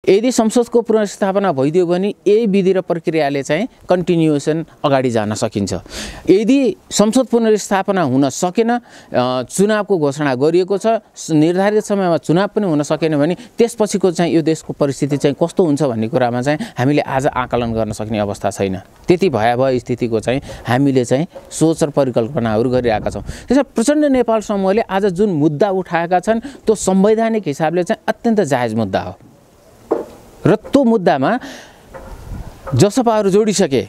यदि संसदको पुनर्स्थापना भइदियो भने यही विधि र प्रक्रियाले चाहिँ कन्टिन्युएसन अगाडि जान सकिन्छ। यदि संसद पुनर्स्थापना हुन सकेन, चुनावको घोषणा गरिएको छ, निर्धारित समयमा चुनाव पनि हुन सकेन भने त्यसपछिको चाहिँ यो देशको परिस्थिति चाहिँ कस्तो हुन्छ भन्ने कुरामा चाहिँ हामीले आज आकलन गर्न सक्ने अवस्था छैन। त्यति भयावह स्थितिको चाहिँ हामीले चाहिँ सोच र परिकल्पनाहरू गरिरहेका छौँ। त्यसैले प्रचण्ड नेपाल समूहले आज जुन मुद्दा उठाएका छन् त्यो संवैधानिक हिसाबले चाहिँ अत्यन्त जायज मुद्दा हो र त्यो मुद्दामा जसपाहरू जोडिसके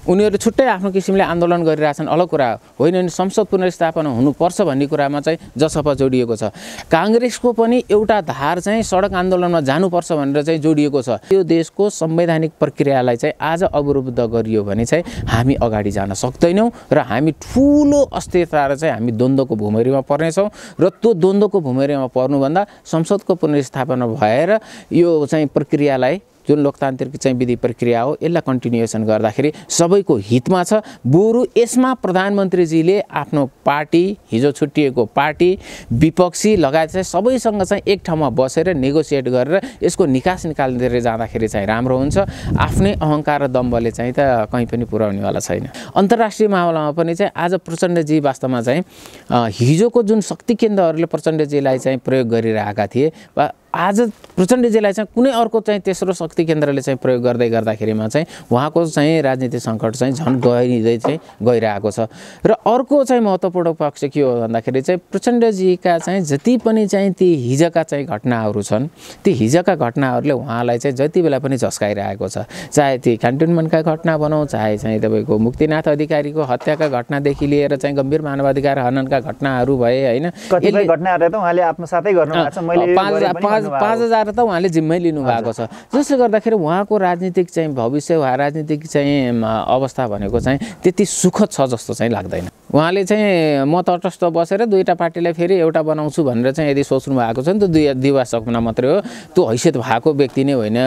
उनीहरू छुट्टै आफ्नो किसिमले आन्दोलन गरिरहेछन्, अलग कुरा होइन नि। संसद पुनर्स्थापना हुनुपर्छ भन्ने कुरामा चाहिँ जसपा जोडिएको छ। काङ्ग्रेसको पनि एउटा धार चाहिँ सडक आन्दोलनमा जानुपर्छ भनेर चाहिँ जोडिएको छ। यो देशको संवैधानिक प्रक्रियालाई चाहिँ आज अवरुद्ध गरियो भने चाहिँ हामी अगाडि जान सक्दैनौँ र हामी ठुलो अस्थिरता र चाहिँ हामी द्वन्द्वको भुमरीमा पर्नेछौँ र त्यो द्वन्द्वको भुमरीमा पर्नुभन्दा संसदको पुनर्स्थापना भएर यो चाहिँ प्रक्रियालाई जुन लोकतान्त्रिक चाहिँ विधि प्रक्रिया हो यसलाई कन्टिन्युएसन गर्दाखेरि सबैको हितमा छ। बरु यसमा प्रधानमन्त्रीजीले आफ्नो पार्टी, हिजो छुट्टिएको पार्टी, विपक्षी लगायत चाहिँ सबैसँग चाहिँ एक ठाउँमा बसेर नेगोसिएट गरेर यसको निकास निकाल्दै जाँदाखेरि चाहिँ राम्रो हुन्छ। आफ्नै अहङ्कार र दम्बले चाहिँ त कहीँ पनि पुर्याउनेवाला छैन। अन्तर्राष्ट्रिय मामलामा पनि चाहिँ आज प्रचण्डजी वास्तवमा चाहिँ हिजोको जुन शक्ति केन्द्रहरूले प्रचण्डजीलाई चाहिँ प्रयोग गरिरहेका थिए वा आज प्रचण्डजीलाई चाहिँ कुनै अर्को चाहिँ तेस्रो शक्ति केन्द्रले चाहिँ प्रयोग गर्दै गर्दाखेरिमा चाहिँ उहाँको चाहिँ राजनीतिक सङ्कट चाहिँ झन् गहिरिँदै चाहिँ गइरहेको छ। र अर्को चाहिँ महत्त्वपूर्ण पक्ष के हो भन्दाखेरि चाहिँ प्रचण्डजीका चाहिँ जति पनि चाहिँ ती हिजोका चाहिँ घटनाहरू छन्, ती हिजोका घटनाहरूले उहाँलाई चाहिँ जति बेला पनि झस्काइरहेको छ। चाहे ती क्यान्टोनमेन्टका घटना भनौँ, चाहे चाहिँ तपाईँको मुक्तिनाथ अधिकारीको हत्याका घटनादेखि लिएर चाहिँ गम्भीर मानवाधिकार हननका घटनाहरू भए होइन। कतिपय घटनाहरू त उहाँले आत्मसातै गर्नुभएको छ। मैले 5,000 त उहाँले जिम्मै लिनुभएको छ, जसले गर्दाखेरि उहाँको राजनीतिक चाहिँ भविष्य वा राजनीतिक चाहिँ अवस्था भनेको चाहिँ त्यति सुखद छ जस्तो चाहिँ लाग्दैन। उहाँले चाहिँ म तटस्थ बसेर दुईवटा पार्टीलाई फेरि एउटा बनाउँछु भनेर चाहिँ यदि सोच्नु भएको छ नि त दिवा सपना मात्रै हो, त्यो हैसियत भएको व्यक्ति नै होइन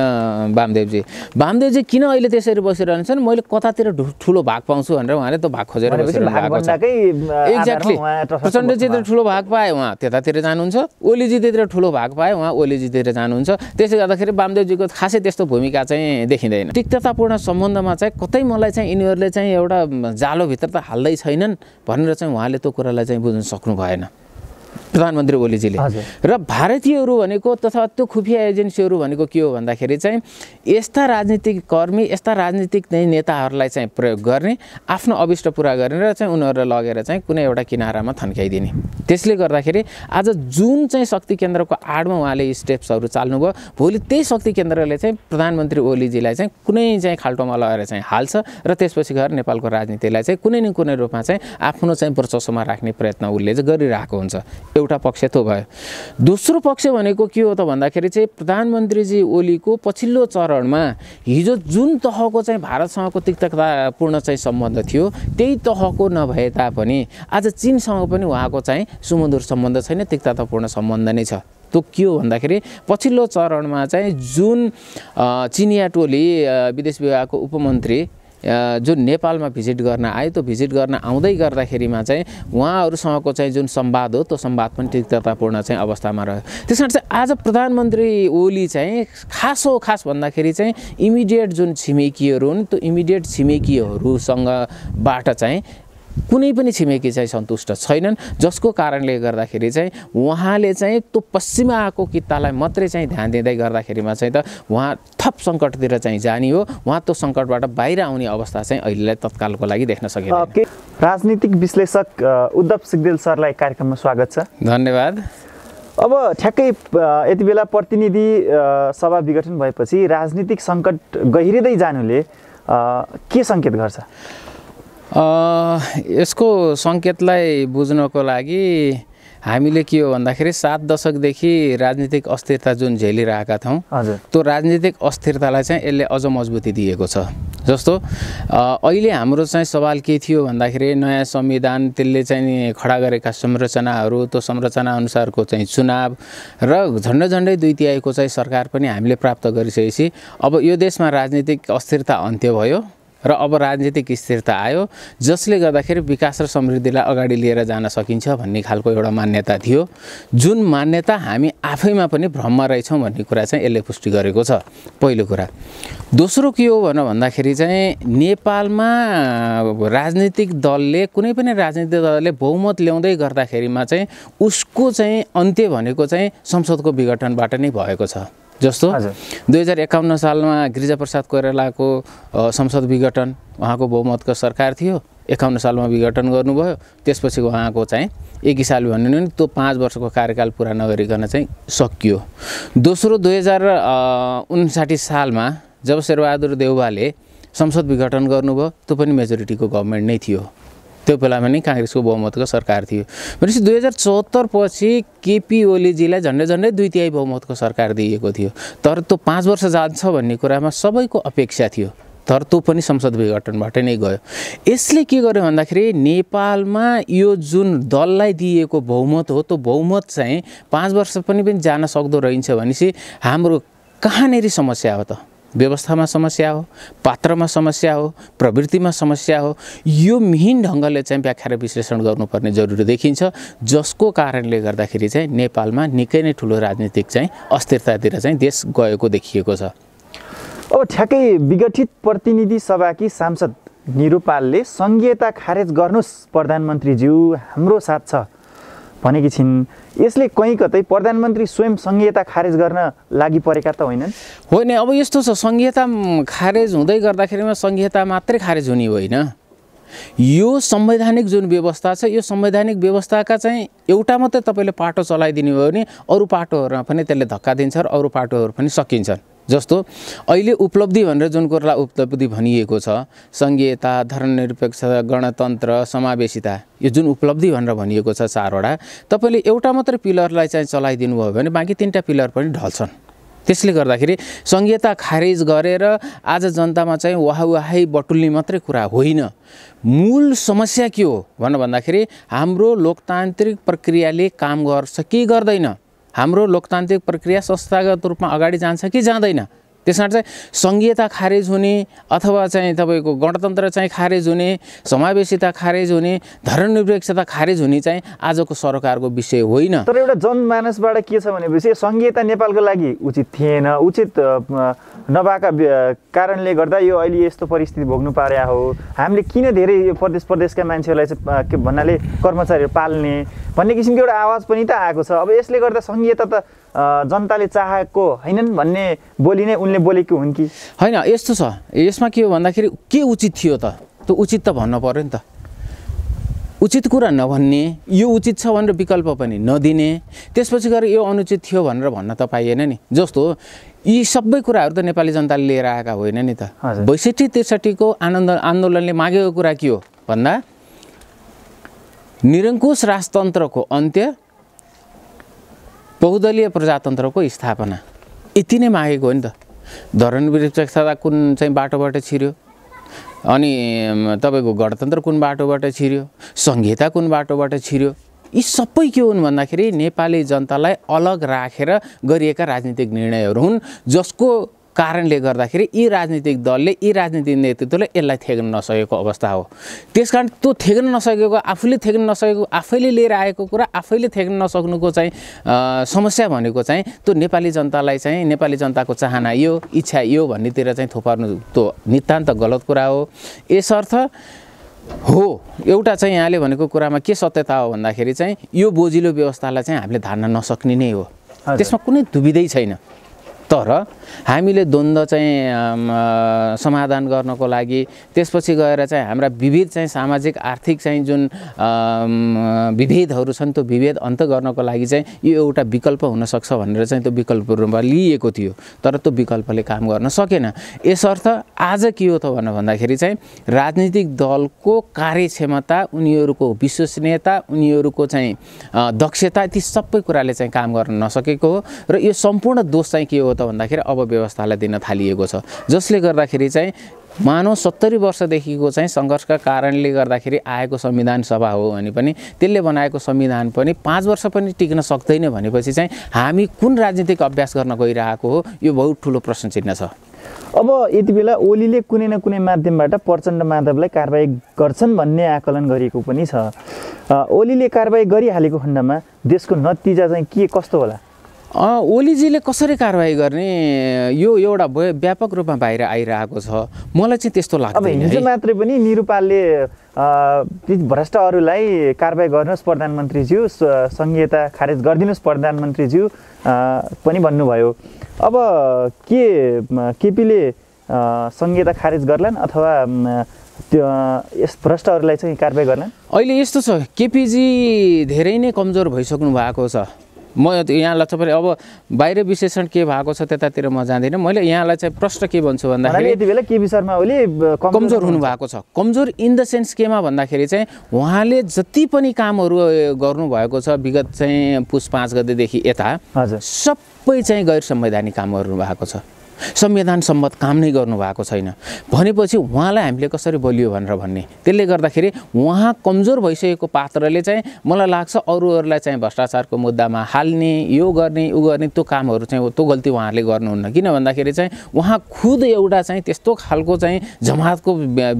वामदेवजी। वामदेवजी किन अहिले त्यसरी बसिरहन्छन्, मैले कतातिर ठुलो भाग पाउँछु भनेर उहाँले त्यो भाग खोजेर बसिरहनु भएको छ। एक्ज्याक्टली प्रचण्डजी त ठुलो भाग पाए उहाँ त्यतातिर जानुहुन्छ, ओलीजी त्यतिर ठुलो भाग पाए उहाँ ओलीजीतिर जानुहुन्छ। त्यसले गर्दाखेरि वामदेवजीको खासै त्यस्तो भूमिका चाहिँ देखिँदैन। तिक्ततापूर्ण सम्बन्धमा चाहिँ कतै मलाई चाहिँ यिनीहरूले चाहिँ एउटा जालोभित्र त हाल्दै छैनन् भनेर चाहिँ उहाँले त्यो कुरालाई चाहिँ बुझ्न सक्नु भएन प्रधानमन्त्री ओलीजीले। र भारतीयहरू भनेको तथा त्यो खुफिया एजेन्सीहरू भनेको के हो भन्दाखेरि चाहिँ यस्ता राजनीतिक कर्मी, यस्ता राजनीतिक नेताहरूलाई चाहिँ प्रयोग गर्ने, आफ्नो अभिष्ट पुरा गर्ने र चाहिँ उनीहरूलाई लगेर चाहिँ कुनै एउटा किनारामा थन्काइदिने। त्यसले गर्दाखेरि आज जुन चाहिँ शक्ति केन्द्रको आडमा उहाँले स्टेप्सहरू चाल्नुभयो, भोलि त्यही शक्ति केन्द्रले चाहिँ प्रधानमन्त्री ओलीजीलाई चाहिँ कुनै चाहिँ खाल्टोमा लगेर चाहिँ हाल्छ र त्यसपछि गएर नेपालको राजनीतिलाई चाहिँ कुनै न कुनै रूपमा चाहिँ आफ्नो चाहिँ वर्चस्वमा राख्ने प्रयत्न उसले चाहिँ गरिरहेको हुन्छ। एउटा पक्ष त्यो भयो। दोस्रो पक्ष भनेको के हो त भन्दाखेरि चाहिँ प्रधानमन्त्रीजी ओलीको पछिल्लो चरणमा हिजो जुन तहको चाहिँ भारतसँगको तिक्ततापूर्ण चाहिँ सम्बन्ध थियो त्यही तहको नभए तापनि आज चीनसँग पनि उहाँको चाहिँ सुमधुर सम्बन्ध छैन, तिक्ततापूर्ण सम्बन्ध नै छ। त्यो के हो भन्दाखेरि पछिल्लो चरणमा चाहिँ जुन चिनिया टोली विदेश विभागको उपमन्त्री जुन नेपालमा भिजिट गर्न आयो, त्यो भिजिट गर्न आउँदै गर्दाखेरिमा चाहिँ उहाँहरूसँगको चाहिँ जुन संवाद हो त्यो संवाद पनि तिक्ततापूर्ण चाहिँ अवस्थामा रह्यो। त्यस कारण चाहिँ आज प्रधानमन्त्री ओली चाहिँ खास भन्दाखेरि चाहिँ इमिडिएट जुन छिमेकीहरू हुन् त्यो इमिडिएट छिमेकीहरूसँगबाट चाहिँ कुनै पनि छिमेकी चाहिँ सन्तुष्ट छैनन्, जसको कारणले गर्दाखेरि चाहिँ उहाँले चाहिँ त्यो पश्चिमा आएको कित्तालाई मात्रै चाहिँ ध्यान दिँदै गर्दाखेरिमा चाहिँ त उहाँ थप सङ्कटतिर चाहिँ जाने हो। उहाँ त्यो सङ्कटबाट बाहिर आउने अवस्था चाहिँ अहिलेलाई तत्कालको लागि देख्न सकिन्छ। राजनीतिक विश्लेषक उद्धव सिग्देल सरलाई कार्यक्रममा स्वागत छ। धन्यवाद। अब ठ्याक्कै यति बेला प्रतिनिधि सभा विघटन भएपछि राजनीतिक सङ्कट गहिरिँदै जानुले के सङ्केत गर्छ? यसको सङ्केतलाई बुझ्नको लागि हामीले के हो भन्दाखेरि 7 दशकदेखि राजनीतिक अस्थिरता जुन झेलिरहेका थियौँ त्यो राजनीतिक अस्थिरतालाई चाहिँ यसले अझ मजबुती दिएको छ। जस्तो अहिले हाम्रो चाहिँ सवाल के थियो भन्दाखेरि नयाँ संविधान, त्यसले चाहिँ खडा गरेका संरचनाहरू, त्यो संरचना अनुसारको चाहिँ चुनाव र झन्डै 2/3 चाहिँ सरकार पनि हामीले प्राप्त गरिसकेपछि अब यो देशमा राजनीतिक अस्थिरता अन्त्य भयो, र अब राजनीतिक स्थिरता आयो जसले गर्दाखेरि विकास र समृद्धिलाई अगाडि लिएर जान सकिन्छ भन्ने खालको एउटा मान्यता थियो, जुन मान्यता हामी आफैमा पनि भ्रममा रहेछौँ भन्ने कुरा चाहिँ यसले पुष्टि गरेको छ, पहिलो कुरा। दोस्रो के हो भन्दाखेरि चाहिँ नेपालमा राजनीतिक दलले कुनै पनि राजनीतिक दलले बहुमत ल्याउँदै गर्दाखेरिमा चाहिँ उसको चाहिँ अन्त्य भनेको चाहिँ संसदको विघटनबाट नै भएको छ। जस्तो 2051 सालमा गिरिजाप्रसाद कोइरालाको संसद विघटन, उहाँको बहुमतको सरकार थियो, 51 सालमा विघटन गर्नुभयो। त्यसपछि उहाँको चाहिँ 1 साल भन्नु नि त्यो 5 वर्षको कार्यकाल पुरा नगरिकन चाहिँ सकियो। दोस्रो 2059 सालमा जब शेरबहादुर देउवाले संसद विघटन गर्नुभयो, त्यो पनि मेजोरिटीको गभर्मेन्ट नै थियो, त्यो बेलामा नि काङ्ग्रेसको बहुमतको सरकार थियो। भनेपछि 2074 पछि केपी ओलीजीलाई झन्डै झन्डै 2/3 बहुमतको सरकार दिएको थियो, तर त्यो 5 वर्ष जान्छ भन्ने कुरामा सबैको अपेक्षा थियो, तर त्यो पनि संसद विघटनबाट नै गयो। यसले के गर्यो भन्दाखेरि नेपालमा यो जुन दललाई दिएको बहुमत हो, त्यो बहुमत चाहिँ 5 वर्ष पनि जान सक्दो रहन्छ भनेपछि हाम्रो कहाँनेरि समस्या हो त? व्यवस्थामा समस्या हो, पात्रमा समस्या हो, प्रवृत्तिमा समस्या हो। यो मिहिन ढङ्गले चाहिँ व्याख्या र विश्लेषण गर्नुपर्ने जरुरी देखिन्छ, जसको कारणले गर्दाखेरि चाहिँ नेपालमा निकै नै ठुलो राजनीतिक चाहिँ अस्थिरतातिर चाहिँ देश गएको देखिएको छ। अब ठ्याक्कै विघटित प्रतिनिधि सभाकी सांसद निरुपालले संघीयता खारेज गर्नुस् प्रधानमन्त्रीज्यू, हाम्रो साथ छ भनेकी छिन्। यसले कहीँ कतै प्रधानमन्त्री स्वयं संघीयता खारेज गर्न लागि परेका त होइनन्? होइन, अब यस्तो छ, संघीयता खारेज हुँदै गर्दाखेरिमा संघीयता मात्रै खारेज हुने होइन। यो संवैधानिक जुन व्यवस्था छ, यो संवैधानिक व्यवस्थाका चाहिँ एउटा मात्रै तपाईँले पाटो चलाइदिनु भयो भने अरू पाटोहरूमा पनि त्यसले धक्का दिन्छ र अरू पाटोहरू पनि सकिन्छन्। जस्तो अहिले उपलब्धि भनेर जुन कुरालाई उपलब्धि भनिएको छ, संघीयता, धर्मनिरपेक्षता, गणतन्त्र, समावेशिता, यो जुन उपलब्धि भनेर भनिएको छ 4वटा, तपाईँले एउटा मात्रै पिलरलाई चाहिँ चलाइदिनु भयो भने बाँकी 3टा पिलर पनि ढल्छन्। त्यसले गर्दाखेरि संघीयता खारेज गरेर आज जनतामा चाहिँ वाहवाही बटुल्ने मात्रै कुरा होइन। मूल समस्या के हो भन्दाखेरि हाम्रो लोकतान्त्रिक प्रक्रियाले काम गर्छ कि गर्दैन, हाम्रो लोकतान्त्रिक प्रक्रिया संस्थागत रूपमा अगाडि जान्छ कि जाँदैन। त्यसमा चाहिँ संघीयता खारेज हुने अथवा चाहिँ तपाईँको गणतन्त्र चाहिँ खारेज हुने, समावेशिता खारेज हुने, धर्मनिरपेक्षता खारेज हुने चाहिँ आजको सरकारको विषय होइन। तर एउटा जनमानसबाट के छ भनेपछि संघीयता नेपालको लागि उचित थिएन, उचित नभएका कारणले गर्दा यो अहिले यस्तो परिस्थिति भोग्नु पार्या हो। हामीले किन धेरै यो प्रदेशका मान्छेहरूलाई चाहिँ के भन्नाले कर्मचारीहरू पाल्ने भन्ने किसिमको एउटा आवाज पनि त आएको छ। अब यसले गर्दा संघीयता त जनताले चाहेको हैनन् भन्ने बोली नै उनले बोलेको हुन् कि होइन? यस्तो छ, यसमा के हो भन्दाखेरि के उचित थियो त? त्यो उचित त भन्नु पर्यो नि त। उचित कुरा नभन्ने, यो उचित छ भनेर विकल्प पनि नदिने, त्यसपछि गएर यो अनुचित थियो भनेर भन्न त पाइएन नि। जस्तो यी सबै कुराहरू त नेपाली जनताले लिएर आएका होइन नि त। 62-63 को आन्दोलनले मागेको कुरा के हो भन्दा निरङ्कुश राजतन्त्रको अन्त्य, बहुदलीय प्रजातन्त्रको स्थापना, यति नै मागेको हो नि त। धर्मनिरपेक्षता कुन चाहिँ बाटोबाट छिर्यो, अनि तपाईँको गणतन्त्र कुन बाटोबाट छिर्यो, संघीयता कुन बाटोबाट छिर्यो, यी सबै के हुन् भन्दाखेरि नेपाली जनतालाई अलग राखेर गरिएका राजनीतिक निर्णयहरू हुन्, जसको कारणले गर्दाखेरि यी राजनीतिक दलले, यी राजनीतिक नेतृत्वले यसलाई थेग्न नसकेको अवस्था हो। त्यसकारण त्यो थेग्न नसकेको, आफूले थेग्न नसकेको, आफैले लिएर आएको कुरा आफैले थेग्न नसक्नुको चाहिँ समस्या भनेको चाहिँ त्यो नेपाली जनतालाई चाहिँ, नेपाली जनताको चाहना यो, इच्छा यो भन्नेतिर चाहिँ थोपार्नु त्यो नितान्त गलत कुरा हो। यसर्थ हो एउटा चाहिँ यहाँले भनेको कुरामा के सत्यता हो भन्दाखेरि चाहिँ यो बोजिलो व्यवस्थालाई चाहिँ हामीले धान्न नसक्ने नै हो, त्यसमा कुनै दुविधै छैन। तर हामीले द्वन्द्व चाहिँ समाधान गर्नको लागि, त्यसपछि गएर चाहिँ हाम्रा विविध चाहिँ सामाजिक आर्थिक चाहिँ जुन विभेदहरू छन् त्यो विभेद अन्त गर्नको लागि चाहिँ यो एउटा विकल्प हुनसक्छ भनेर चाहिँ त्यो विकल्प रूपमा लिएको थियो, तर त्यो विकल्पले काम गर्न सकेन। यसर्थ आज के हो त भन्दाखेरि चाहिँ राजनीतिक दलको कार्यक्षमता, उनीहरूको विश्वसनीयता, उनीहरूको चाहिँ दक्षता, ती सबै कुराले चाहिँ काम गर्न नसकेको हो। र यो सम्पूर्ण दोष चाहिँ के हो भन्दाखेरि अब व्यवस्थालाई दिन थालिएको छ, जसले गर्दाखेरि चाहिँ मानव 70 वर्षदेखिको चाहिँ सङ्घर्षका कारणले गर्दाखेरि आएको संविधान सभा हो भने पनि त्यसले बनाएको संविधान पनि 5 वर्ष पनि टिक्न सक्दैन भनेपछि चाहिँ हामी कुन राजनीतिक अभ्यास गर्न गइरहेको हो, यो बहुत ठुलो प्रश्न चिन्ह छ। अब यति बेला ओलीले कुनै न कुनै माध्यमबाट प्रचण्ड माधवलाई कारबाही गर्छन् भन्ने आकलन गरिएको पनि छ। ओलीले कारबाही गरिहालेको खण्डमा देशको नतिजा चाहिँ के कस्तो होला? ओलीजीले कसरी कारबाही गर्ने यो एउटा व्यापक रूपमा बाहिर आइरहेको छ। मलाई चाहिँ त्यस्तो लाग्दैन। अब हिजो मात्रै पनि निरुपालले भ्रष्टहरूलाई कारबाही गर्नुहोस् प्रधानमन्त्रीज्यू, संहिता खारेज गरिदिनुहोस् प्रधानमन्त्रीज्यू पनि भन्नुभयो। अब के केपीले संहिता खारेज गर्लान् अथवा त्यो यस भ्रष्टहरूलाई चाहिँ कारबाही गर्लान्? अहिले यस्तो छ, केपीजी धेरै नै कमजोर भइसक्नु भएको छ। म यहाँलाई तपाईँ अब बाहिर विश्लेषण के भएको छ त्यतातिर म जाँदिनँ। मैले यहाँलाई चाहिँ प्रश्न के भन्छु भन्दाखेरि यति बेला केपी शर्मा ओली कमजोर हुनुभएको छ। कमजोर इन द सेन्स केमा भन्दाखेरि चाहिँ उहाँले जति पनि कामहरू गर्नुभएको छ विगत चाहिँ पुस 5 गतेदेखि यता सबै चाहिँ गैर संवैधानिक कामहरू भएको छ। संविधान सम्मत काम नै गर्नुभएको छैन भनेपछि उहाँलाई हामीले कसरी बोलियो भनेर भन्ने। त्यसले गर्दाखेरि उहाँ कमजोर भइसकेको पात्रले चाहिँ मलाई लाग्छ अरूहरूलाई चाहिँ भ्रष्टाचारको मुद्दामा हाल्ने, यो गर्ने उ गर्ने त्यो कामहरू चाहिँ त्यो गल्ती उहाँहरूले गर्नुहुन्न। किन भन्दाखेरि चाहिँ उहाँ खुद एउटा चाहिँ त्यस्तो खालको चाहिँ जमातको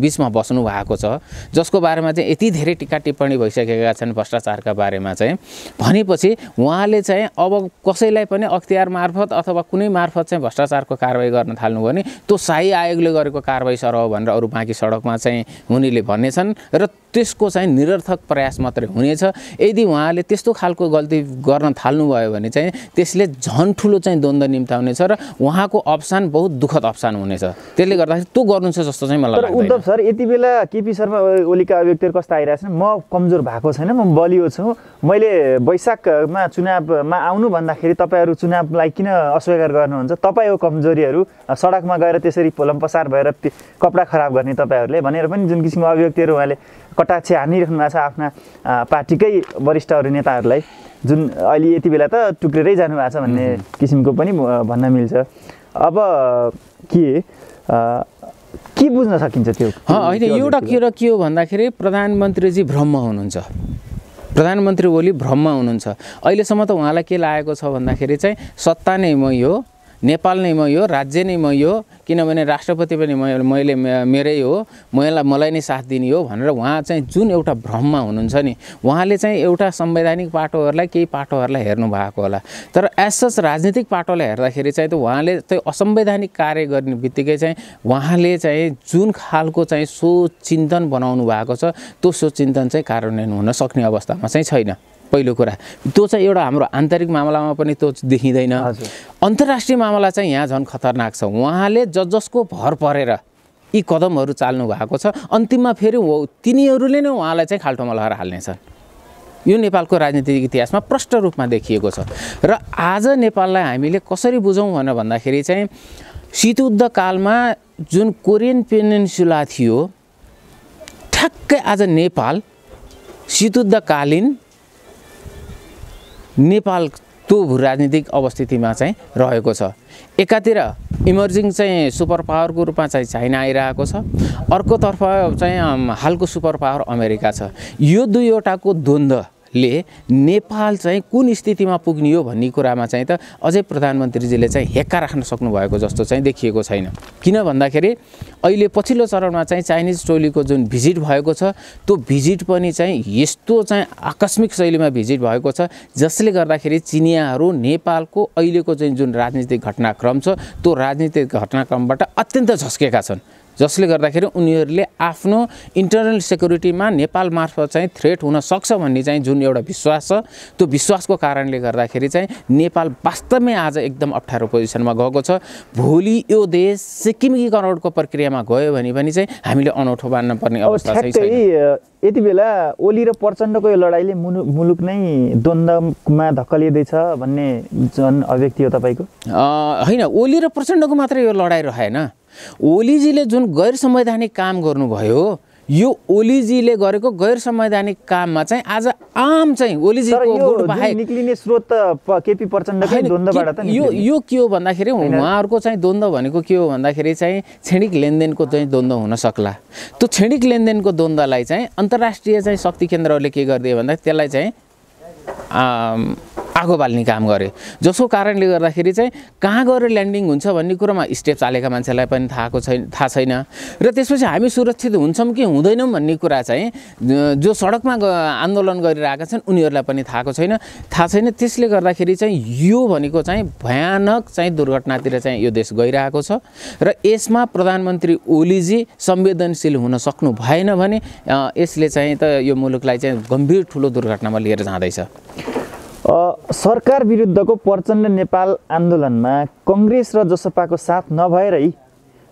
बिचमा बस्नु भएको छ जसको बारेमा चाहिँ यति धेरै टिका टिप्पणी भइसकेका छन् भ्रष्टाचारका बारेमा चाहिँ। भनेपछि उहाँले चाहिँ अब कसैलाई पनि अख्तियार मार्फत अथवा कुनै मार्फत चाहिँ भ्रष्टाचारको कारबाही गर्न थाल्नु भने त्यो शाही आयोगले गरेको कारबाही सर हो भनेर अरू बाँकी सडकमा चाहिँ हुनेले भन्नेछन् र त्यसको चाहिँ निरर्थक प्रयास मात्रै हुनेछ। यदि उहाँले त्यस्तो खालको गल्ती गर्न थाल्नुभयो भने चाहिँ त्यसले झन् ठुलो चाहिँ द्वन्द्व निम्ताउनेछ र उहाँको अवसान बहुत दुःखद अवसान हुनेछ। त्यसले गर्दाखेरि त्यो गर्नु छ जस्तो चाहिँ मलाई लाग्दैन। उद्धव सर यति बेला केपी शर्मा ओलीका अभिव्यक्तिहरू कस्तो आइरहेछन्? म कमजोर भएको छैन, म बलियो छु, मैले वैशाखमा चुनावमा आउनु भन्दाखेरि तपाईँहरू चुनावलाई किन अस्वीकार गर्नुहुन्छ? तपाईँ हो कमजोरीहरू, सडकमा गएर त्यसरी पोलमपसार भएर कपडा खराब गर्ने तपाईँहरूले भनेर पनि जुन किसिमको अभिव्यक्तिहरू उहाँले कटाक्ष हानिराख्नु भएको छ आफ्ना पार्टीकै वरिष्ठहरू नेताहरूलाई, जुन अहिले यति बेला त टुक्रेरै जानुभएको छ भन्ने किसिमको पनि भन्न मिल्छ। अब के बुझ्न सकिन्छ त्यो? होइन, एउटा कुरा के हो भन्दाखेरि प्रधानमन्त्रीजी भ्रममा हुनुहुन्छ। प्रधानमन्त्री ओली भ्रममा हुनुहुन्छ। अहिलेसम्म त उहाँलाई के लागेको छ भन्दाखेरि चाहिँ सत्ता नै मै हो, नेपाल नै मै हो, राज्य नै मै हो, किनभने राष्ट्रपति पनि मैले मेरै हो, मलाई नै साथ दिने हो भनेर उहाँ चाहिँ जुन एउटा भ्रममा हुनुहुन्छ नि, उहाँले चाहिँ एउटा संवैधानिक पाटोहरूलाई केही पाटोहरूलाई हेर्नु भएको होला। तर एज सच राजनीतिक पाटोलाई हेर्दाखेरि चाहिँ त उहाँले चाहिँ असंवैधानिक कार्य गर्ने बित्तिकै चाहिँ उहाँले चाहिँ जुन खालको चाहिँ सोच चिन्तन बनाउनु भएको छ त्यो सोच चिन्तन चाहिँ कार्यान्वयन हुन सक्ने अवस्थामा चाहिँ छैन। पहिलो कुरा त्यो चाहिँ एउटा हाम्रो आन्तरिक मामलामा पनि त्यो देखिँदैन। अन्तर्राष्ट्रिय मामला चाहिँ यहाँ झन् खतरनाक छ। उहाँले जसको भर परेर यी कदमहरू चाल्नु भएको छ अन्तिममा फेरि तिनीहरूले नै उहाँलाई चाहिँ खाल्टोमा लगाएर हाल्नेछन्। यो नेपालको राजनीतिक इतिहासमा प्रष्ट रूपमा देखिएको छ। र आज नेपाललाई हामीले कसरी बुझौँ भनेर भन्दाखेरि चाहिँ शीतयुद्ध कालमा जुन कोरियन पेनिन्सुला थियो ठ्याक्कै आज नेपाल शीतयुद्धकालीन नेपाल त्यो राजनीतिक अवस्थितिमा चाहिँ रहेको छ। एकातिर इमर्जिङ चाहिँ सुपर पावरको रूपमा चाहिँ चाइना आइरहेको छ, अर्कोतर्फ चाहिँ हालको सुपर पावर अमेरिका छ। यो दुईवटाको द्वन्द्वले नेपाल चाहिँ कुन स्थितिमा पुग्ने हो भन्ने कुरामा चाहिँ त अझै प्रधानमन्त्रीजीले चाहिँ हेक्का राख्न सक्नुभएको जस्तो चाहिँ देखिएको छैन। किन भन्दाखेरि अहिले पछिल्लो चरणमा चाहिँ चाइनिज टोलीको जुन भिजिट भएको छ त्यो भिजिट पनि चाहिँ यस्तो चाहिँ आकस्मिक शैलीमा भिजिट भएको छ जसले गर्दाखेरि चिनियाहरू नेपालको अहिलेको चाहिँ जुन राजनीतिक घटनाक्रम छ त्यो राजनीतिक घटनाक्रमबाट अत्यन्त झस्केका छन्। जसले गर्दाखेरि उनीहरूले आफ्नो इन्टरनल सेक्युरिटीमा नेपाल मार्फत चाहिँ थ्रेट हुन सक्छ भन्ने चाहिँ जुन एउटा विश्वास छ त्यो विश्वासको कारणले गर्दाखेरि चाहिँ नेपाल वास्तवमै आज एकदम अप्ठ्यारो पोजिसनमा गएको छ। भोलि यो देश सिक्किमीकरणको प्रक्रियामा गयो भने पनि चाहिँ हामीले अनौठो मान्न पर्ने अवस्था चाहिँ छैन। यति बेला ओली र प्रचण्डको यो लडाइँले मुलुक नै द्वन्द्वमा धक्कलिँदैछ भन्ने जुन अभिव्यक्ति हो तपाईँको? होइन, ओली र प्रचण्डको मात्रै यो लडाइँ रहेन। ओलीजीले जुन गैर संवैधानिक काम गर्नुभयो यो ओलीजीले गरेको गैर संवैधानिक काममा चाहिँ आज आम चाहिँ ओलीजीको गुट बाहेक निक्लिने स्रोत केपी प्रचण्डकै द्वन्द्वबाट त यो के हो भन्दाखेरि उहाँहरूको चाहिँ द्वन्द्व भनेको के हो भन्दाखेरि चाहिँ क्षणिक लेनदेनको चाहिँ द्वन्द्व हुन सक्ला। त्यो क्षणिक लेनदेनको द्वन्द्वलाई चाहिँ अन्तर्राष्ट्रिय चाहिँ शक्ति केन्द्रहरूले के गरिदियो भन्दा त्यसलाई चाहिँ आगो बाल्ने काम गरे, जसको कारणले गर्दाखेरि चाहिँ कहाँ गएर ल्यान्डिङ हुन्छ भन्ने कुरोमा स्टेप चालेका मान्छेलाई पनि थाहा छैन र त्यसपछि हामी सुरक्षित हुन्छौँ कि हुँदैनौँ भन्ने कुरा चाहिँ जो सडकमा आन्दोलन गरिरहेका छन् उनीहरूलाई पनि थाहा छैन। त्यसले गर्दाखेरि चाहिँ यो भनेको चाहिँ भयानक चाहिँ दुर्घटनातिर चाहिँ यो देश गइरहेको छ र यसमा प्रधानमन्त्री ओलीजी संवेदनशील हुन सक्नु भएन भने यसले चाहिँ त यो मुलुकलाई चाहिँ गम्भीर ठुलो दुर्घटनामा लिएर जाँदैछ। सरकार विरुद्धको प्रचण्ड नेपाल आन्दोलनमा कङ्ग्रेस र जसपाको साथ नभएरै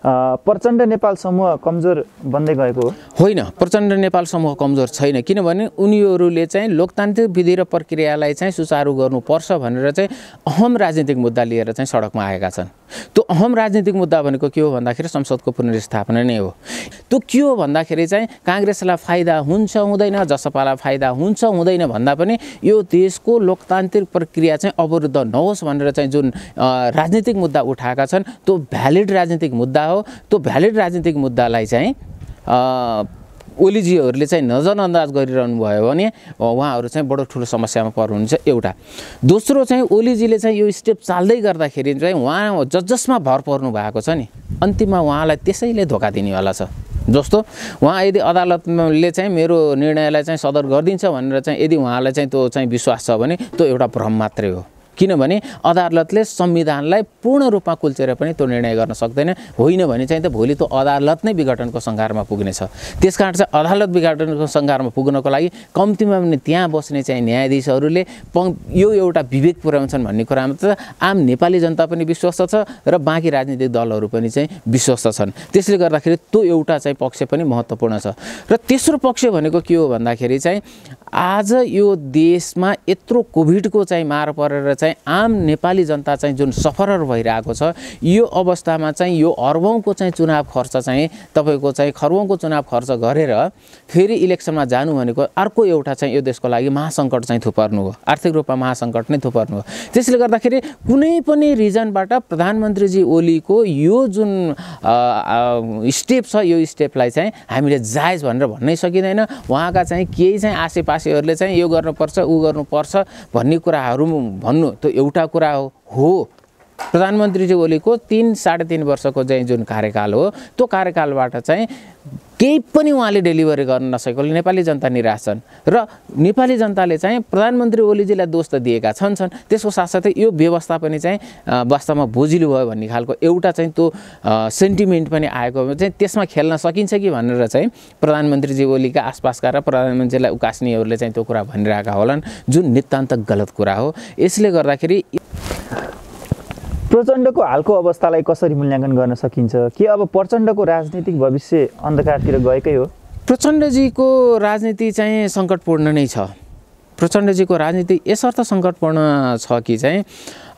प्रचण्ड नेपाल समूह कमजोर बन्दै गएको होइन। प्रचण्ड नेपाल समूह कमजोर छैन, किनभने उनीहरूले चाहिँ लोकतान्त्रिक विधि र प्रक्रियालाई चाहिँ सुचारू गर्नुपर्छ भनेर चाहिँ अहम राजनीतिक मुद्दा लिएर चाहिँ सडकमा आएका छन्। त्यो अहम राजनीतिक मुद्दा भनेको के हो भन्दाखेरि संसदको पुनर्स्थापना नै हो। त्यो के हो भन्दाखेरि चाहिँ काङ्ग्रेसलाई फाइदा हुन्छ हुँदैन, जसपालाई फाइदा हुन्छ हुँदैन भन्दा पनि यो देशको लोकतान्त्रिक प्रक्रिया चाहिँ अवरुद्ध नहोस् भनेर चाहिँ जुन राजनीतिक मुद्दा उठाएका छन् त्यो भ्यालिड राजनीतिक मुद्दा हो। त्यो भ्यालिड राजनीतिक मुद्दालाई चाहिँ ओलीजीहरूले चाहिँ नजरअन्दाज गरिरहनु भयो भने उहाँहरू चाहिँ बडो ठुलो समस्यामा पर्नुहुन्छ एउटा। दोस्रो चाहिँ ओलीजीले चाहिँ यो स्टेप चाल्दै गर्दाखेरि चाहिँ उहाँ जसमा भर पर्नु भएको छ नि अन्तिममा उहाँलाई त्यसैले धोका दिनेवाला छ। जस्तो उहाँ यदि अदालतले चाहिँ मेरो निर्णयलाई चाहिँ सदर गरिदिन्छ भनेर चाहिँ यदि उहाँलाई चाहिँ त्यो चाहिँ विश्वास छ भने त्यो एउटा भ्रम मात्रै हो, किनभने अदालतले संविधानलाई पूर्ण रूपमा कुल्चेर पनि त्यो निर्णय गर्न सक्दैन। होइन भने चाहिँ त भोलि त्यो अदालत नै विघटनको सङ्घारमा पुग्नेछ। त्यसकारण चाहिँ अदालत विघटनको सङ्घारमा पुग्नको लागि कम्तीमा पनि त्यहाँ बस्ने चाहिँ न्यायाधीशहरूले यो एउटा विवेक पुर्याउँछन् भन्ने कुरामा त आम नेपाली जनता पनि विश्वस्त छ र बाँकी राजनीतिक दलहरू पनि चाहिँ विश्वस्त छन्। त्यसले गर्दाखेरि त्यो एउटा चाहिँ पक्ष पनि महत्त्वपूर्ण छ। र तेस्रो पक्ष भनेको के हो भन्दाखेरि चाहिँ आज यो देशमा यत्रो कोभिडको चाहिँ मार परेर चाहिँ आम नेपाली जनता चाहिँ जुन सफरर भइरहेको छ यो अवस्थामा चाहिँ यो अर्बौँको चाहिँ चुनाव खर्च चाहिँ तपाईँको चाहिँ खर्बौँको चुनाव खर्च गरेर फेरि इलेक्सनमा जानु भनेको अर्को एउटा चाहिँ यो देशको लागि महासङ्कट चाहिँ थुपर्नु हो, आर्थिक रूपमा महासङ्कट नै थुपर्नु हो। त्यसले गर्दाखेरि कुनै पनि रिजनबाट प्रधानमन्त्रीजी ओलीको यो जुन स्टेप छ यो स्टेपलाई चाहिँ हामीले जायज भनेर भन्नै सकिँदैन। उहाँका चाहिँ केही चाहिँ आसेपासेहरूले चाहिँ यो गर्नुपर्छ ऊ गर्नुपर्छ भन्ने कुराहरू भन्नु त्यो एउटा कुरा हो। प्रधानमन्त्रीजी ओलीको 3-3.5 वर्षको चाहिँ जुन कार्यकाल हो त्यो कार्यकालबाट चाहिँ केही पनि उहाँले डेलिभरी गर्न नसकेकोले नेपाली जनता निराश छन् र नेपाली जनताले चाहिँ प्रधानमन्त्री ओलीजीलाई दोष त दिएका छन्। त्यसको साथसाथै यो व्यवस्था पनि चाहिँ वास्तवमा बोजिलो भयो भन्ने खालको एउटा चाहिँ त्यो सेन्टिमेन्ट पनि आएको चाहिँ त्यसमा खेल्न सकिन्छ कि भनेर चाहिँ प्रधानमन्त्रीजी ओलीका आसपासका र प्रधानमन्त्रीलाई उकास्नेहरूले चाहिँ त्यो कुरा भनिरहेका होलान्, जुन नितान्त गलत कुरा हो। यसले गर्दाखेरि प्रचण्डको हालको अवस्थालाई कसरी मूल्याङ्कन गर्न सकिन्छ? के अब प्रचण्डको राजनीतिक भविष्य अन्धकारतिर गएकै हो? प्रचण्डजीको राजनीति चाहिँ सङ्कटपूर्ण नै छ। प्रचण्डजीको राजनीति यसर्थ सङ्कटपूर्ण छ कि चाहिँ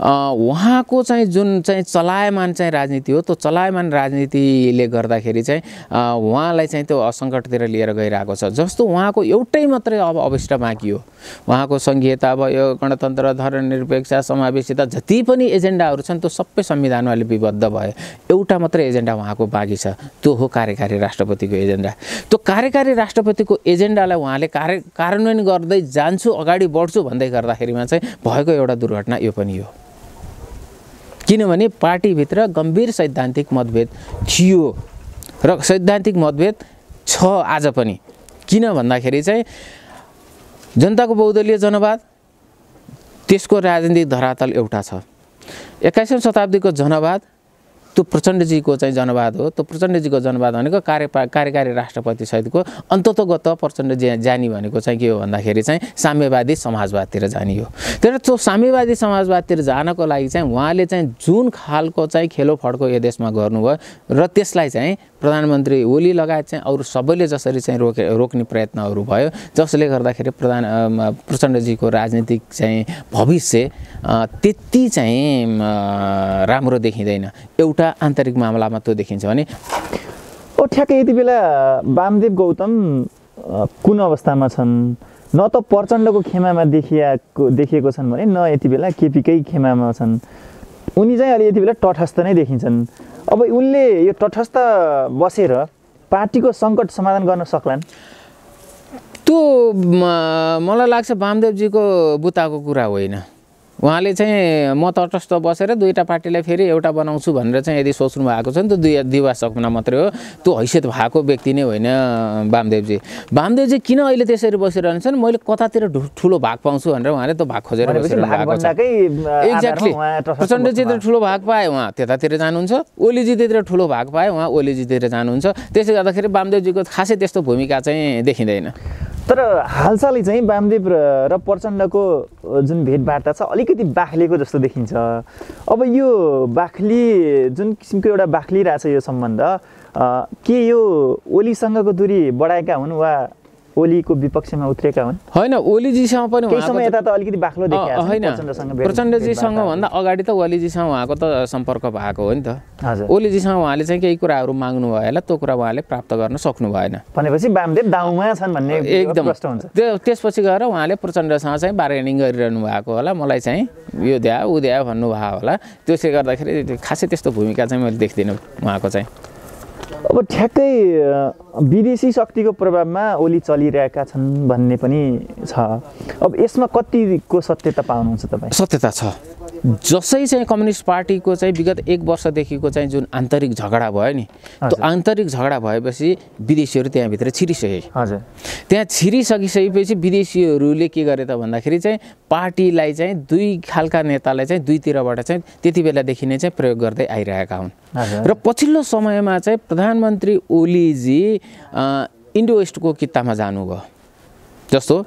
उहाँको चाहिँ जुन चाहिँ चलायमान चाहिँ राजनीति हो त्यो चलायमान राजनीतिले गर्दाखेरि चाहिँ उहाँलाई चाहिँ त्यो असङ्कटतिर लिएर गइरहेको छ। जस्तो उहाँको एउटै मात्रै अब अभिष्ट बाँकी हो, उहाँको सङ्घीयता भयो, गणतन्त्र, धर्मनिरपेक्षता, समावेशिता, जति पनि एजेन्डाहरू छन् त्यो सबै संविधानमा लिपिबद्ध भयो। एउटा मात्रै एजेन्डा उहाँको बाँकी छ, त्यो हो कार्यकारी राष्ट्रपतिको एजेन्डा। त्यो कार्यकारी राष्ट्रपतिको एजेन्डालाई उहाँले कार्यान्वयन गर्दै जान्छु अगाडि बढ्छु भन्दै गर्दाखेरिमा चाहिँ भएको एउटा दुर्घटना यो पनि हो। किनभने पार्टीभित्र गम्भीर सैद्धान्तिक मतभेद थियो र सैद्धान्तिक मतभेद छ आज पनि। किन भन्दाखेरि चाहिँ जनताको बहुदलीय जनवाद त्यसको राजनीतिक धरातल एउटा छ। 21औं शताब्दीको जनवाद त्यो प्रचण्डजीको चाहिँ जनवाद हो। त्यो प्रचण्डजीको जनवाद भनेको कार्यकारी राष्ट्रपति सहितको अन्ततोगत प्रचण्ड जाने भनेको चाहिँ के हो भन्दाखेरि चाहिँ साम्यवादी समाजवादतिर जाने हो। तर त्यो साम्यवादी समाजवादतिर जानको लागि चाहिँ उहाँले चाहिँ जुन खालको चाहिँ खेलोफड्को यो देशमा गर्नुभयो र त्यसलाई चाहिँ प्रधानमन्त्री ओली लगायत चाहिँ अरू सबैले जसरी चाहिँ रोक्ने प्रयत्नहरू भयो, जसले गर्दाखेरि प्रचण्डजीको राजनीतिक चाहिँ भविष्य त्यति चाहिँ राम्रो देखिँदैन। एउटा आन्तरिक मामलामा त्यो देखिन्छ भने ठ्याक्कै यति बेला वामदेव गौतम कुन अवस्थामा छन्? न त प्रचण्डको खेमामा देखिएको छन् भने न यति बेला केपीकै खेमामा छन्। उनी चाहिँ अलि यति बेला तटस्थ नै देखिन्छन्। अब उनले यो तटस्थ बसेर पार्टीको सङ्कट समाधान गर्न सक्लान्? त्यो मलाई लाग्छ वामदेवजीको बुताको कुरा होइन। उहाँले चाहिँ म तटस्थ बसेर दुईवटा पार्टीलाई फेरि एउटा बनाउँछु भनेर चाहिँ यदि सोच्नु भएको छ नि त दिवा सपना मात्रै हो, त्यो हैसियत भएको व्यक्ति नै होइन वामदेवजी। वामदेवजी किन अहिले त्यसरी बसिरहन्छन्, मैले कतातिर ठुलो भाग पाउँछु भनेर उहाँले त्यो भाग खोजेर बसिरहनु भएको छ। एक्ज्याक्टली, प्रचण्डजीतिर ठुलो भाग पाए उहाँ त्यतातिर जानुहुन्छ, ओलीजीतिर ठुलो भाग पाए उहाँ ओलीजीतिर जानुहुन्छ। त्यसले गर्दाखेरि वामदेवजीको खासै त्यस्तो भूमिका चाहिँ देखिँदैन। तर हालसालै चाहिँ वामदेव र प्रचण्डको जुन भेटवार्ता छ अलिकति बाक्लिएको जस्तो देखिन्छ। अब यो जुन किसिमको एउटा बाक्लिरहेछ यो सम्बन्ध, के यो ओलीसँगको दूरी बढाएका हुन् वा ओलीको विपक्षमा उत्रेका हुन्? होइन, ओलीजीसँग पनि केही समय यता त अलिकति बाक्लो देखिएको होइन, प्रचण्डजीसँग भन्दा अगाडि त ओलीजीसँग उहाँको त सम्पर्क भएको हो नि त। ओलीजीसँग उहाँले चाहिँ केही कुराहरू माग्नु भयो होला, त्यो कुरा उहाँले प्राप्त गर्न सक्नु भएन भनेपछि वामदेव दाउमा छन् भन्ने एकदम प्रश्न हुन्छ। त्यसपछि गएर उहाँले प्रचण्डसँग चाहिँ बार्गेनिङ गरिरहनु भएको होला, मलाई चाहिँ यो द्या ऊ द्या भन्नुभयो होला। त्यसले गर्दाखेरि खासै त्यस्तो भूमिका चाहिँ मैले देख्दिनँ उहाँको चाहिँ। अब ठ्याक्कै विदेशी शक्तिको प्रभावमा ओली चलिरहेका छन् भन्ने पनि छ। अब यसमा कतिको सत्यता पाउनुहुन्छ तपाईँ? सत्यता छ। जसै चाहिँ कम्युनिस्ट पार्टीको चाहिँ विगत 1 वर्षदेखिको चाहिँ जुन आन्तरिक झगडा भयो नि, त्यो आन्तरिक झगडा भएपछि विदेशीहरू त्यहाँभित्र छिरिसके। हजुर, त्यहाँ छिरिसकिसकेपछि विदेशीहरूले के गरे त भन्दाखेरि चाहिँ पार्टीलाई चाहिँ दुई खालका नेतालाई चाहिँ दुईतिरबाट चाहिँ त्यति बेलादेखि नै चाहिँ प्रयोग गर्दै आइरहेका हुन्। र पछिल्लो समयमा चाहिँ प्रधानमन्त्री ओलीजी इन्डो वेस्टको कित्तामा जानुभयो। जस्तो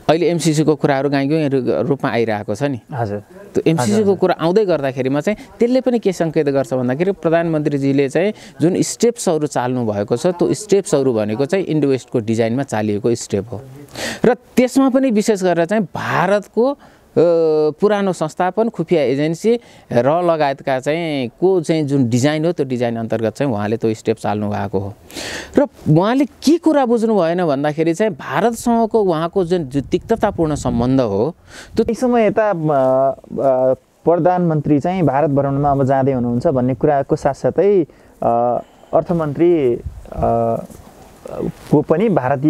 अहिले एमसिसीको कुराहरू गाईको रूपमा आइरहेको छ नि। हजुर, त्यो एमसिसीको कुरा आउँदै गर्दाखेरिमा चाहिँ त्यसले पनि के सङ्केत गर्छ भन्दाखेरि प्रधानमन्त्रीजीले चाहिँ जुन स्टेप्सहरू चाल्नु भएको छ त्यो स्टेप्सहरू भनेको चाहिँ इन्डो वेस्टको डिजाइनमा चालिएको स्टेप हो। र त्यसमा पनि विशेष गरेर चाहिँ भारतको पुरानो संस्थापन, खुफिया एजेन्सी र लगायतका चाहिँ चाहिँ जुन डिजाइन हो त्यो डिजाइन अन्तर्गत चाहिँ उहाँले त्यो स्टेप चाल्नु भएको हो। र उहाँले के कुरा बुझ्नु भएन भन्दाखेरि चाहिँ भारतसँगको उहाँको जुन तिक्ततापूर्ण सम्बन्ध हो त्यो समय यता प्रधानमन्त्री चाहिँ भारत भ्रमणमा अब जाँदै हुनुहुन्छ भन्ने कुराको साथसाथै अर्थमन्त्री को पनि भारत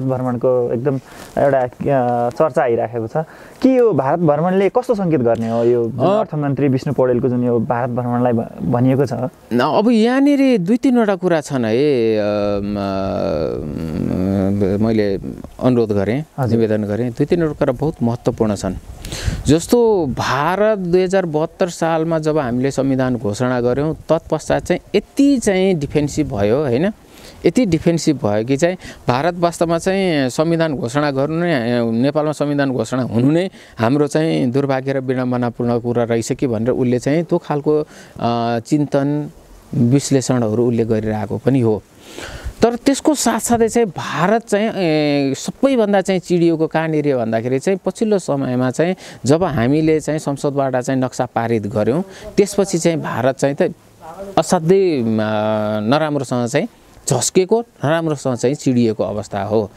भ्रमणको एकदम एउटा चर्चा आइराखेको छ कि यो भारत भ्रमणले कस्तो सङ्केत गर्ने हो? यो अर्थमन्त्री विष्णु पौडेलको जुन यो भारत भ्रमणलाई भनिएको छ। अब यहाँनिर 2-3वटा कुरा छन् है, मैले अनुरोध गरेँ, निवेदन गरेँ। 2-3वटा कुरा बहुत महत्त्वपूर्ण छन्। जस्तो भारत 2072 सालमा जब हामीले संविधान घोषणा गऱ्यौँ तत्पश्चात चाहिँ यति चाहिँ डिफेन्सिभ भयो होइन, यति डिफेन्सिभ भयो कि चाहिँ भारत वास्तवमा चाहिँ संविधान घोषणा गर्नु नै, नेपालमा संविधान घोषणा हुनु नै हाम्रो चाहिँ दुर्भाग्य र विडम्बनापूर्ण कुरा रहेछ कि भनेर उसले चाहिँ त्यो खालको चिन्तन विश्लेषणहरू उसले गरिरहेको पनि हो। तर त्यसको साथसाथै चाहिँ भारत चाहिँ सबैभन्दा चाहिँ चिडिएको कहाँनिर भन्दाखेरि चाहिँ पछिल्लो समयमा चाहिँ जब हामीले चाहिँ संसदबाट चाहिँ नक्सा पारित गऱ्यौँ त्यसपछि चाहिँ भारत चाहिँ त असाध्यै नराम्रोसँग चाहिँ झस्केको, नराम्रोसँग चाहिँ चिडिएको अवस्था हो।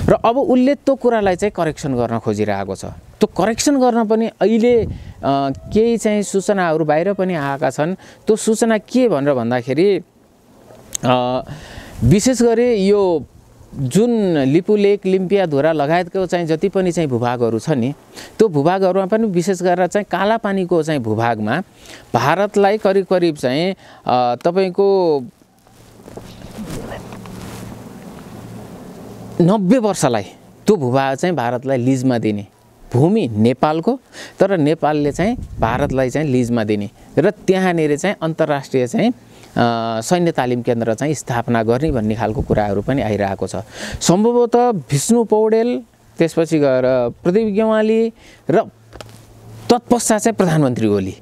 र अब उसले त्यो कुरालाई चाहिँ करेक्सन गर्न खोजिरहेको छ। त्यो करेक्सन गर्न पनि अहिले केही चाहिँ सूचनाहरू बाहिर पनि आएका छन्। त्यो सूचना के भनेर भन्दाखेरि विशेष गरी यो जुन लिपुलेक, लिम्पियाधुरा लगायतको चाहिँ जति पनि चाहिँ भूभागहरू छ नि, त्यो भूभागहरूमा पनि विशेष गरेर चाहिँ कालापानीको चाहिँ भूभागमा भारतलाई करिब करिब चाहिँ तपाईँको 90 वर्षलाई त्यो भूभाग चाहिँ भारतलाई लिजमा दिने, भूमि नेपालको तर नेपालले चाहिँ भारतलाई चाहिँ लिजमा दिने र त्यहाँनिर चाहिँ अन्तर्राष्ट्रिय चाहिँ सैन्य तालिम केन्द्र चाहिँ स्थापना गर्ने भन्ने खालको कुराहरू पनि आइरहेको छ। सम्भवतः विष्णु पौडेल, त्यसपछि गएर प्रदीप गेवाली र तत्पश्चात चाहिँ प्रधानमन्त्री ओली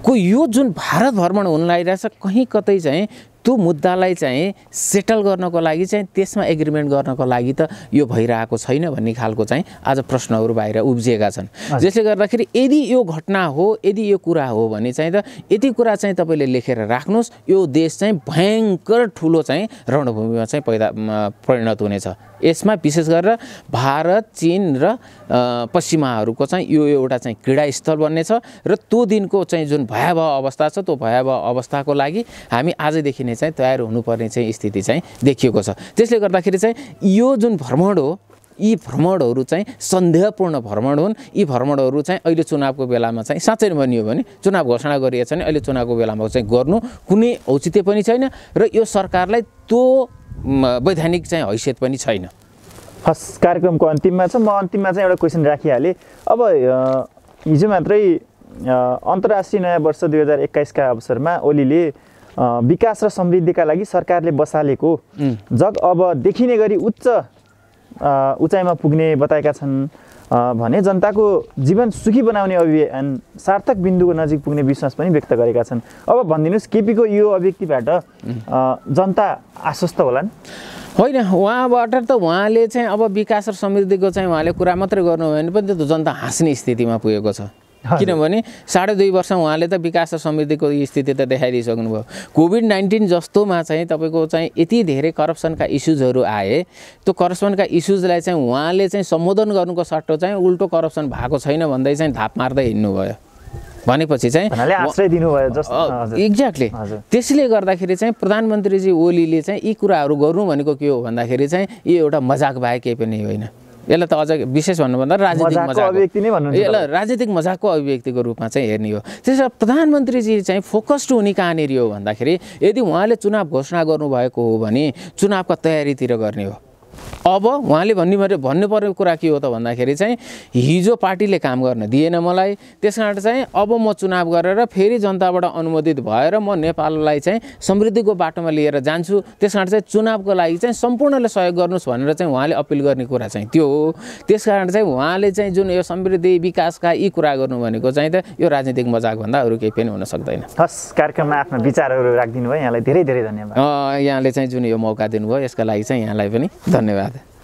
को यो जुन भारत भ्रमण हुन लागिरहेछ कहीँ कतै चाहिँ त्यो मुद्दालाई चाहिँ सेटल गर्नको लागि चाहिँ त्यसमा एग्रिमेन्ट गर्नको लागि त यो भइरहेको छैन भन्ने खालको चाहिँ आज प्रश्नहरू बाहिर उब्जिएका छन्। जसले गर्दाखेरि यदि यो घटना हो, यदि यो कुरा हो भने चाहिँ त यति कुरा चाहिँ तपाईँले लेखेर राख्नुहोस्, यो देश चाहिँ भयङ्कर ठुलो चाहिँ रणभूमिमा चाहिँ परिणत हुनेछ। यसमा विशेष गरेर भारत, चीन र पश्चिमाहरूको चाहिँ यो एउटा चाहिँ क्रीडास्थल बन्नेछ र त्यो दिनको चाहिँ जुन भयावह अवस्था छ त्यो भयावह अवस्थाको लागि हामी आजदेखि चाहिँ तयार हुनुपर्ने चाहिँ स्थिति चाहिँ देखिएको छ। त्यसले गर्दाखेरि चाहिँ यो जुन भ्रमण हो यी भ्रमणहरू चाहिँ सन्देहपूर्ण भ्रमण हुन्। यी भ्रमणहरू चाहिँ अहिले चुनावको बेलामा चाहिँ साँच्चै भनियो भने चुनाव घोषणा गरिएको छ भने अहिले चुनावको बेलामा चाहिँ गर्नु कुनै औचित्य पनि छैन र यो सरकारलाई त्यो वैधानिक चाहिँ हैसियत पनि छैन। हस्, कार्यक्रमको अन्तिममा छ। म अन्तिममा चाहिँ एउटा क्वेसन राखिहालेँ। अब हिजो मात्रै अन्तर्राष्ट्रिय नयाँ वर्ष 2021 का अवसरमा ओलीले विकास र समृद्धिका लागि सरकारले बसालेको जग अब देखिने गरी उच्च उचाइमा पुग्ने बताएका छन् भने जनताको जीवन सुखी बनाउने अभियान सार्थक बिन्दुको नजिक पुग्ने विश्वास पनि व्यक्त गरेका छन्। अब भनिदिनुहोस्, केपीको यो अभिव्यक्तिबाट जनता आश्वस्त होलान्? होइन, उहाँबाट त उहाँले चाहिँ अब विकास र समृद्धिको चाहिँ उहाँले कुरा मात्रै गर्नु भयो भने पनि त्यो जनता हाँस्ने स्थितिमा पुगेको छ। किनभने 2.5 वर्ष उहाँले त विकास र समृद्धिको स्थिति त देखाइदिइसक्नुभयो। कोभिड-19 जस्तोमा चाहिँ तपाईँको चाहिँ यति धेरै करप्सनका इस्युजहरू आए, त्यो करप्सनका इस्युजलाई चाहिँ उहाँले चाहिँ सम्बोधन गर्नुको सट्टो चाहिँ उल्टो करप्सन भएको छैन भन्दै चाहिँ धाप मार्दै हिँड्नुभयो। भनेपछि चाहिँ आश्रय दिनुभयो जस्तो। एक्ज्याक्टली। त्यसले गर्दाखेरि चाहिँ प्रधानमन्त्रीजी ओलीले चाहिँ यी कुराहरू गर्नु भनेको के हो भन्दाखेरि चाहिँ यो एउटा मजाक बाहेक केही पनि होइन। यसलाई त अझ विशेष भन्नुभन्दा राजनीतिक यसलाई राजनीतिक मजाकको अभिव्यक्तिको रूपमा चाहिँ हेर्ने हो। त्यसैले प्रधानमन्त्रीजी चाहिँ फोकस्ड हुने कहाँनिर हो भन्दाखेरि यदि उहाँले चुनाव घोषणा गर्नुभएको हो भने चुनावका तयारीतिर गर्ने हो। अब उहाँले भन्नुपर्ने कुरा के हो त भन्दाखेरि चाहिँ हिजो पार्टीले काम गर्न दिएन मलाई, त्यस कारण चाहिँ अब म चुनाव गरेर फेरि जनताबाट अनुमोदित भएर म नेपाललाई चाहिँ समृद्धिको बाटोमा लिएर जान्छु। त्यस कारण चाहिँ चुनावको लागि चाहिँ सम्पूर्णले सहयोग गर्नुहोस् भनेर चाहिँ उहाँले अपिल गर्ने कुरा चाहिँ त्यो हो। त्यस कारण चाहिँ उहाँले चाहिँ जुन यो समृद्धि विकासका यी कुरा गर्नु भनेको चाहिँ त यो राजनीतिक मजाकभन्दा अरू केही पनि हुन सक्दैन। हस्, कार्यक्रममा आफ्ना विचारहरू राखिदिनु भयो, यहाँलाई धेरै धेरै धन्यवाद। यहाँले चाहिँ जुन यो मौका दिनुभयो यसका लागि चाहिँ यहाँलाई पनि धन्यवाद।